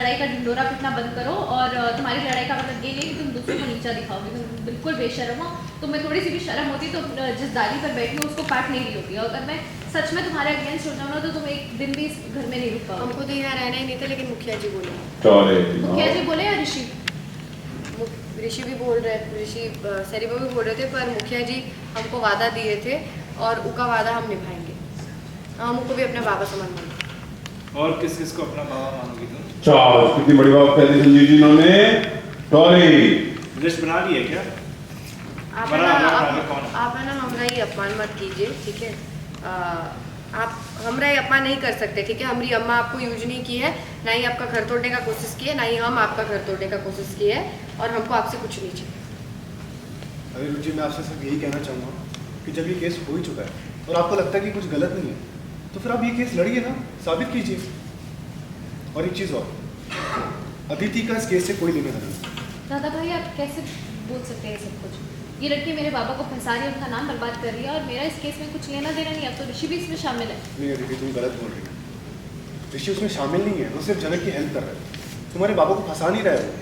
लड़ाई का ढिंडोरा पीटना बंद करो। और तुम्हारी लड़ाई का मतलब ये नहीं कि तुम दूसरों को नीचा दिखाओगे, तुम बिल्कुल बेशर्म हो। तुम्हें थोड़ी सी भी शर्म होती तो जिस दादी पर बैठी हो उसको पाट नहीं रही होती। और अगर मैं सच में तुम्हारे अगेंस्ट हो जाऊँ ना तो तुम एक दिन भी इस घर में नहीं रुक पाओगे। हमको तो यहाँ रहना ही नहीं था, लेकिन मुखिया जी बोले। मुखिया जी बोले या ऋषि? ऋषि भी बोल रहे, ऋषि सरीबा भी बोल रहे थे, पर मुखिया जी हमको वादा दिए थे और उनका वादा हम निभाएंगे। हम उनको भी अपने बाबा समान मानते। और किस किस को अपना बाबा मानोगी तुम? चार कितनी बड़ी बात कह दी संजीव जी इन्होंने। सॉरी, लिस्ट बना ली है क्या? आप है ना हमरा ही अपमान मत कीजिए, ठीक है? आप हमरा ही अपमान नहीं कर सकते, ठीक है? हमारी अम्मा आपको यूज नहीं की है, ना ही आपका घर तोड़ने का कोशिश की है, ना ही हम आपका घर तोड़ने का कोशिश की है, और हमको आपसे कुछ नहीं चाहिए। अरे रुचि, मैं आपसे सिर्फ यही कहना चाहूँगा कि जब ये केस हो ही चुका है और आपको लगता है कि कुछ गलत नहीं है, तो फिर आप ये केस लड़िए ना, साबित कीजिए। और एक चीज़ और, अदिति का इस केस से कोई लेना नहीं। दादा भाई आप कैसे बोल सकते हैं सब कुछ? ये लड़की मेरे बाबा को फंसा रही है, उनका नाम बर्बाद कर रही है, और मेरा इस केस में कुछ लेना देना नहीं। अब तो ऋषि भी इसमें शामिल है। नहीं अदिति, तुम गलत बोल रही हो। ऋषि उसमें शामिल नहीं है, वो सिर्फ जनक की हेल्प कर रहा है। तुम्हारे बाबा को फंसा नहीं रहा है वो।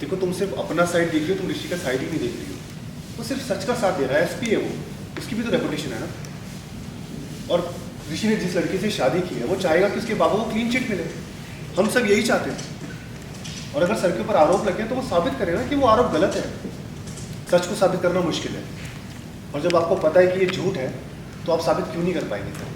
देखो, तुम सिर्फ अपना साइड देख रही हो, तुम ऋषि का साइड ही नहीं देख रही हो। वो सिर्फ सच का साथ दे रहा है, एसपी है वो, उसकी भी तो रेपुटेशन है ना। और ऋषि ने जिस लड़की से शादी की है वो चाहेगा कि उसके बाबा को क्लीन चिट मिले। हम सब यही चाहते हैं। और अगर सर के ऊपर आरोप लगे तो वो साबित करे ना कि वो आरोप गलत है। सच को साबित करना मुश्किल है, और जब आपको पता है कि ये झूठ है तो आप साबित क्यों नहीं कर पाएंगे सर?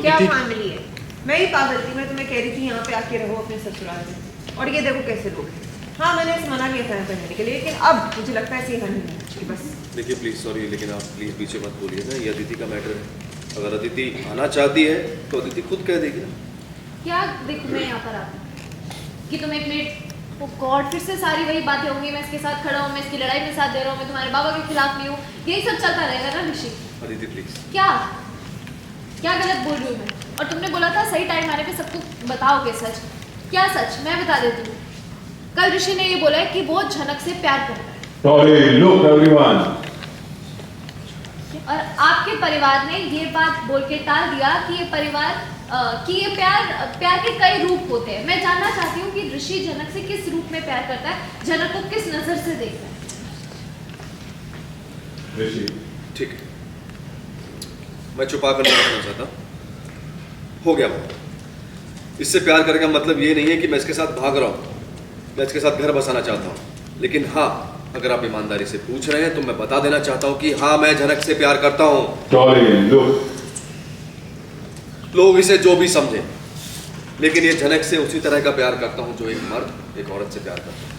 क्या फैमिली है? मैं ही पागल थी, मैं तुम्हें कह रही थी यहाँ पे आके रहो अपने ससुराल में, और ये देखो कैसे लोग हैं। हाँ, मैंने इसे मना किया था करने के लिए, लेकिन अब मुझे लगता है सही नहीं है बस। देखिए प्लीज़, सॉरी, लेकिन आप प्लीज़ पीछे मत बोलिए ना, ये अदिति का मैटर है। अगर अदिति आना चाहती है तो अदिति खुद कह देगी ना। क्या देखो, मैं यहाँ पर आती हूँ कि तुम एक मिनट, ओ गॉड, फिर से सारी वही बातें होंगी। मैं इसके साथ खड़ा हूँ, मैं इसकी लड़ाई में साथ दे रहा हूँ, मैं तुम्हारे बाबा के खिलाफ नहीं हूँ, यही सब चलता रहेगा ना ऋषि? अदिति प्लीज़। क्या क्या गलत बोल रही हूँ मैं? और तुमने बोला था सही टाइम आने पे सबको बताओगे सच। क्या सच? मैं बता देती हूँ। कल ऋषि ने ये बोला है कि वो झनक से प्यार करता है। Sorry, look everyone. और आपके परिवार ने ये बात बोल के टाल दिया कि ये परिवार कि ये प्यार के कई रूप होते हैं। मैं जानना चाहती हूँ कि ऋषि जनक से किस रूप में प्यार करता है, जनक को किस नजर से देखता है? ऋषि, ठीक है, मैं छुपा कर नहीं रखना चाहता। हो गया बात। इससे प्यार करने का मतलब ये नहीं है कि मैं इसके साथ भाग रहा हूँ, मैं इसके साथ घर बसाना चाहता हूँ। लेकिन हाँ, अगर आप ईमानदारी से पूछ रहे हैं तो मैं बता देना चाहता हूँ कि हाँ, मैं जनक से प्यार करता हूँ। सॉरी, लुक, लोग इसे जो भी समझे, लेकिन ये जनक से उसी तरह का प्यार करता हूँ जो एक मर्द एक औरत से प्यार करता है।